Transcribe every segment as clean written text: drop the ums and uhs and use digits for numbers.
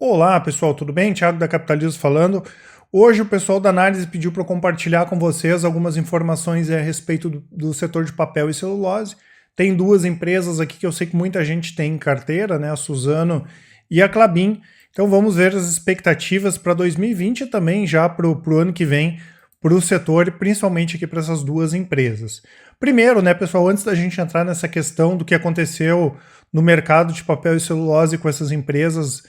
Olá pessoal, tudo bem? Thiago da Capitalismo falando. Hoje o pessoal da análise pediu para eu compartilhar com vocês algumas informações a respeito do setor de papel e celulose. Tem duas empresas aqui que eu sei que muita gente tem em carteira, né? A Suzano e a Klabin. Então vamos ver as expectativas para 2020 e também já para o ano que vem para o setor e principalmente aqui para essas duas empresas. Primeiro, né, pessoal, antes da gente entrar nessa questão do que aconteceu no mercado de papel e celulose com essas empresas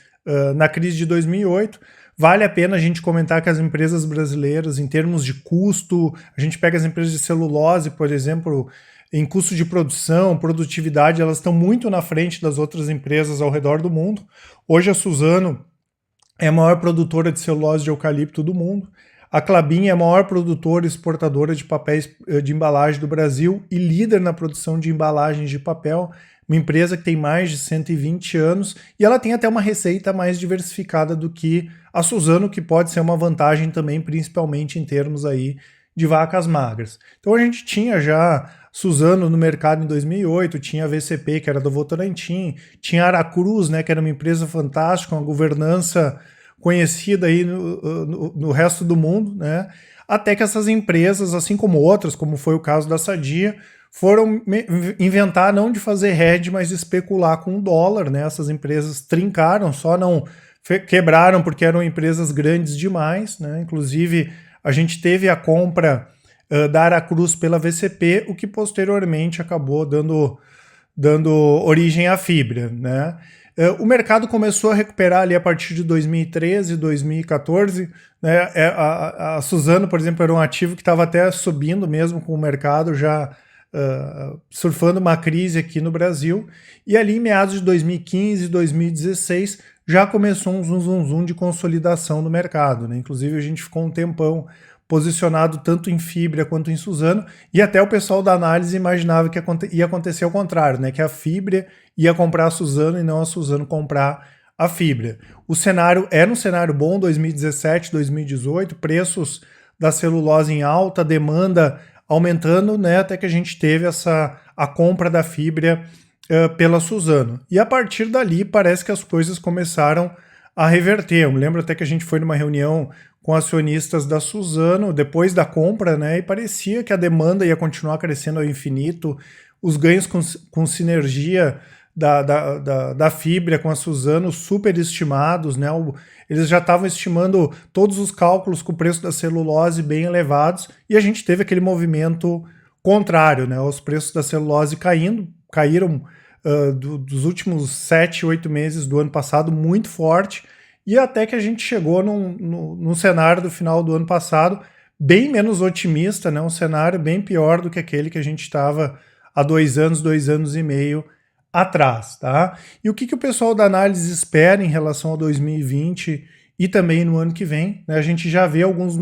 na crise de 2008, vale a pena a gente comentar que as empresas brasileiras, em termos de custo, a gente pega as empresas de celulose, por exemplo, em custo de produção, produtividade, elas estão muito na frente das outras empresas ao redor do mundo. Hoje a Suzano é a maior produtora de celulose de eucalipto do mundo. A Klabin é a maior produtora e exportadora de papéis de embalagem do Brasil e líder na produção de embalagens de papel, uma empresa que tem mais de 120 anos e ela tem até uma receita mais diversificada do que a Suzano, que pode ser uma vantagem também, principalmente em termos aí de vacas magras. Então a gente tinha já Suzano no mercado em 2008, tinha a VCP, que era do Votorantim, tinha a Aracruz, né, que era uma empresa fantástica, uma governança conhecida aí no resto do mundo, né? Até que essas empresas, assim como outras, como foi o caso da Sadia, foram inventar não de fazer hedge, mas de especular com o dólar, né? Essas empresas trincaram, só não quebraram porque eram empresas grandes demais, né? Inclusive, a gente teve a compra da Aracruz pela VCP, o que posteriormente acabou dando origem à Fibria, né? O mercado começou a recuperar ali a partir de 2013, 2014. Né? A Suzano, por exemplo, era um ativo que estava até subindo mesmo com o mercado, já surfando uma crise aqui no Brasil. E ali em meados de 2015, 2016, já começou um zum de consolidação no mercado. Né? Inclusive a gente ficou um tempão posicionado tanto em Fibria quanto em Suzano, e até o pessoal da análise imaginava que ia acontecer ao contrário, né? Que a Fibria ia comprar a Suzano e não a Suzano comprar a Fibria. O cenário era um cenário bom, 2017, 2018, preços da celulose em alta, demanda aumentando, né? Até que a gente teve a compra da Fibria pela Suzano. E a partir dali parece que as coisas começaram a reverter. Eu me lembro até que a gente foi numa reunião com acionistas da Suzano depois da compra, né? E parecia que a demanda ia continuar crescendo ao infinito, os ganhos com sinergia da Fibria com a Suzano superestimados, né? Eles já estavam estimando todos os cálculos com o preço da celulose bem elevados e a gente teve aquele movimento contrário, né? Os preços da celulose caíram dos últimos 7, 8 meses do ano passado muito forte, e até que a gente chegou num cenário do final do ano passado bem menos otimista, né? Um cenário bem pior do que aquele que a gente estava há 2 anos e meio atrás, tá? E o que o pessoal da análise espera em relação a 2020 e também no ano que vem, né? A gente já vê alguns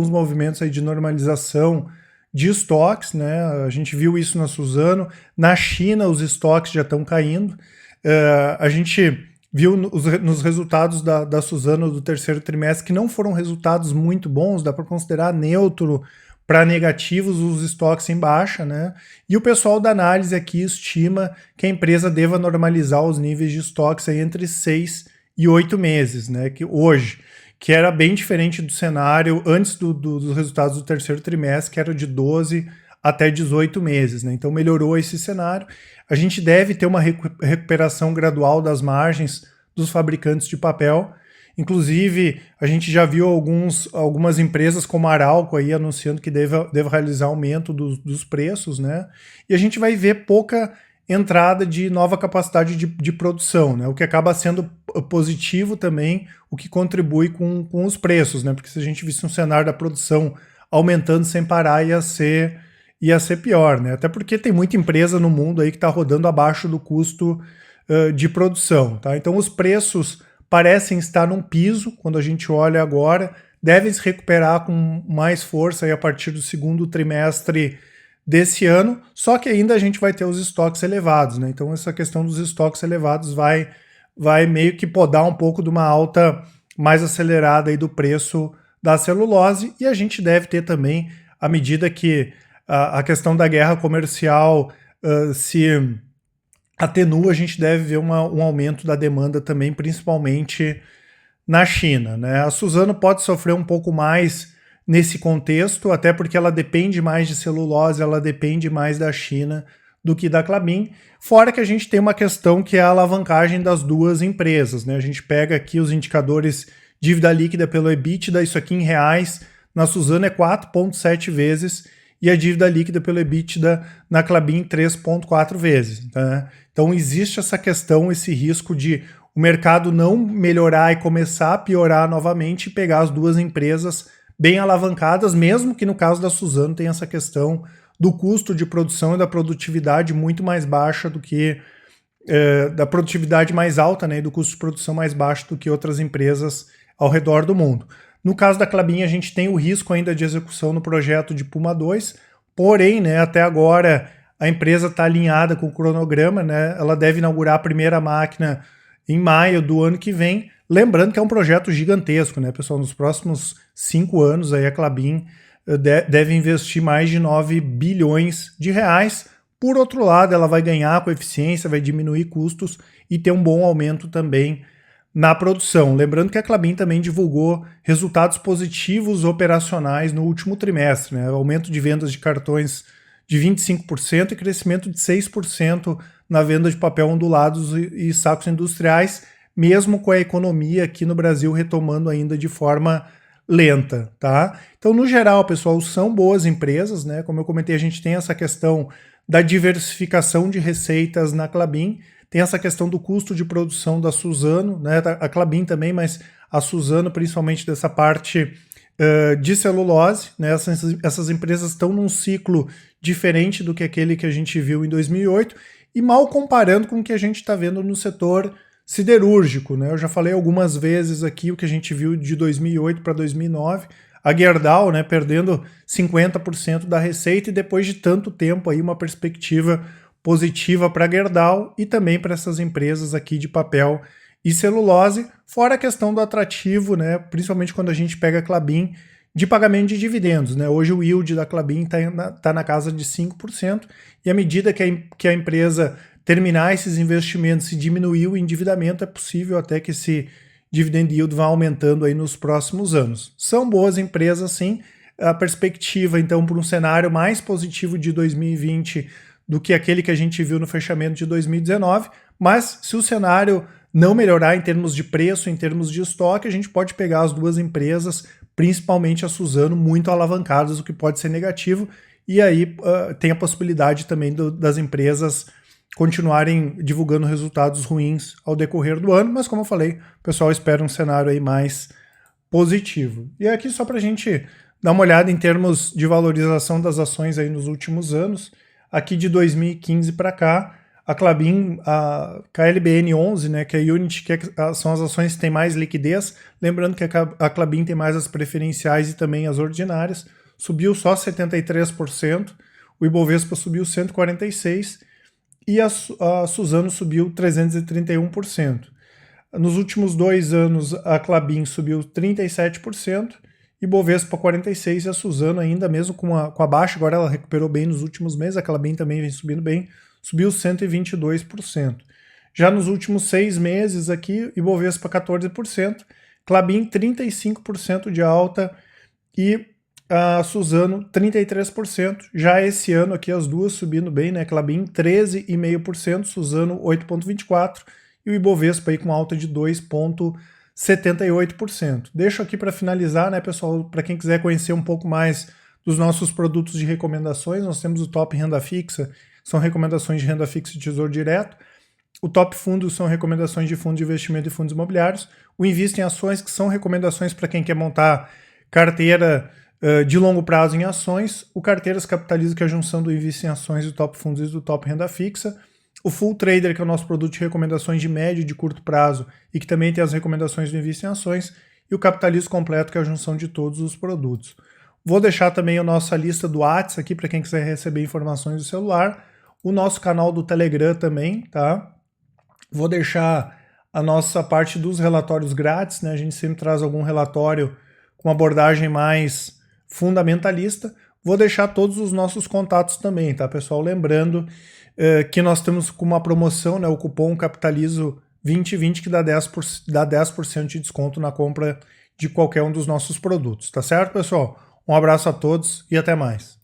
movimentos aí de normalização de estoques, né? A gente viu isso na Suzano, na China os estoques já estão caindo, a gente viu nos resultados da Suzano do terceiro trimestre que não foram resultados muito bons, dá para considerar neutro para negativos os estoques em baixa, né? E o pessoal da análise aqui estima que a empresa deva normalizar os níveis de estoques aí entre 6 e 8 meses, né? Que era bem diferente do cenário antes dos resultados do terceiro trimestre, que era de 12 até 18 meses, né? Então melhorou esse cenário. A gente deve ter uma recuperação gradual das margens dos fabricantes de papel. Inclusive, a gente já viu algumas empresas como a Arauco aí anunciando que deve realizar aumento dos preços, né? E a gente vai ver pouca entrada de nova capacidade de produção, né? O que acaba sendo positivo também, o que contribui com os preços, né? Porque se a gente visse um cenário da produção aumentando sem parar, ia ser pior, né? Até porque tem muita empresa no mundo aí que está rodando abaixo do custo de produção, tá? Então os preços parecem estar num piso, quando a gente olha agora, devem se recuperar com mais força aí a partir do segundo trimestre desse ano, só que ainda a gente vai ter os estoques elevados, né? Então essa questão dos estoques elevados vai meio que podar um pouco de uma alta mais acelerada aí do preço da celulose, e a gente deve ter também, à medida que a questão da guerra comercial se atenua, a gente deve ver um aumento da demanda também, principalmente na China, né? A Suzano pode sofrer um pouco mais nesse contexto, até porque ela depende mais de celulose, ela depende mais da China do que da Klabin, fora que a gente tem uma questão que é a alavancagem das duas empresas, né? A gente pega aqui os indicadores dívida líquida pelo EBITDA, isso aqui em reais, na Suzano é 4,7 vezes, e a dívida líquida pelo EBITDA na Klabin 3,4 vezes. Tá? Então existe essa questão, esse risco de o mercado não melhorar e começar a piorar novamente e pegar as duas empresas bem alavancadas, mesmo que no caso da Suzano tenha essa questão do custo de produção e da produtividade muito mais baixa do que da produtividade mais alta, né, e do custo de produção mais baixo do que outras empresas ao redor do mundo. No caso da Klabin, a gente tem o risco ainda de execução no projeto de Puma II, porém, né, até agora a empresa está alinhada com o cronograma, né, ela deve inaugurar a primeira máquina em maio do ano que vem, lembrando que é um projeto gigantesco, né, pessoal, nos próximos 5 anos aí a Klabin deve investir mais de 9 bilhões de reais. Por outro lado, ela vai ganhar com eficiência, vai diminuir custos e ter um bom aumento também na produção. Lembrando que a Klabin também divulgou resultados positivos operacionais no último trimestre, né? Aumento de vendas de cartões de 25% e crescimento de 6% na venda de papel ondulados e sacos industriais, mesmo com a economia aqui no Brasil retomando ainda de forma lenta, tá? Então, no geral, pessoal, são boas empresas, né? Como eu comentei, a gente tem essa questão da diversificação de receitas na Klabin, tem essa questão do custo de produção da Suzano, né? A Klabin também, mas a Suzano principalmente dessa parte de celulose, né? Essas empresas estão num ciclo diferente do que aquele que a gente viu em 2008 e mal comparando com o que a gente está vendo no setor siderúrgico, né? Eu já falei algumas vezes aqui o que a gente viu de 2008 para 2009, a Gerdau, né, perdendo 50% da receita e depois de tanto tempo aí uma perspectiva positiva para a Gerdau e também para essas empresas aqui de papel e celulose, fora a questão do atrativo, né, principalmente quando a gente pega a Klabin de pagamento de dividendos, né? Hoje o yield da Klabin tá na casa de 5% e à medida que a empresa terminar esses investimentos e diminuir o endividamento, é possível até que esse dividend yield vá aumentando aí nos próximos anos. São boas empresas, sim. A perspectiva, então, para um cenário mais positivo de 2020 do que aquele que a gente viu no fechamento de 2019, mas se o cenário não melhorar em termos de preço, em termos de estoque, a gente pode pegar as duas empresas, principalmente a Suzano, muito alavancadas, o que pode ser negativo, e aí tem a possibilidade também das empresas continuarem divulgando resultados ruins ao decorrer do ano, mas como eu falei, o pessoal espera um cenário aí mais positivo. E aqui só para a gente dar uma olhada em termos de valorização das ações aí nos últimos anos, aqui de 2015 para cá, a Klabin, a KLBN 11, né, que é a Unity, que são as ações que têm mais liquidez, lembrando que a Klabin tem mais as preferenciais e também as ordinárias, subiu só 73%, o Ibovespa subiu 146%, e a Suzano subiu 331%. Nos últimos 2 anos, a Klabin subiu 37%, Ibovespa 46% e a Suzano ainda, mesmo com a baixa, agora ela recuperou bem nos últimos meses, a Klabin também vem subindo bem, subiu 122%. Já nos últimos 6 meses aqui, Ibovespa 14%, Klabin 35% de alta e a Suzano 33%. Já esse ano aqui as duas subindo bem, né? Klabin 13,5%, Suzano 8,24% e o Ibovespa aí com alta de 2,78%. Deixo aqui para finalizar, né, pessoal, para quem quiser conhecer um pouco mais dos nossos produtos de recomendações, nós temos o Top Renda Fixa, são recomendações de renda fixa e tesouro direto. O Top Fundos são recomendações de fundos de investimento e fundos imobiliários. O Invista em Ações, que são recomendações para quem quer montar carteira de longo prazo em ações. O Carteiras Capitaliza, que é a junção do Invista em Ações, do Top Fundos e do Top Renda Fixa. O Full Trader, que é o nosso produto de recomendações de médio e de curto prazo e que também tem as recomendações do Invista em Ações. E o Capitalismo Completo, que é a junção de todos os produtos. Vou deixar também a nossa lista do WhatsApp aqui para quem quiser receber informações do celular. O nosso canal do Telegram também, tá? Vou deixar a nossa parte dos relatórios grátis, né? A gente sempre traz algum relatório com uma abordagem mais fundamentalista. Vou deixar todos os nossos contatos também, tá, pessoal? Lembrando que nós temos com uma promoção, né, o cupom Capitalizo 2020 que dá 10% de desconto na compra de qualquer um dos nossos produtos, tá certo, pessoal? Um abraço a todos e até mais.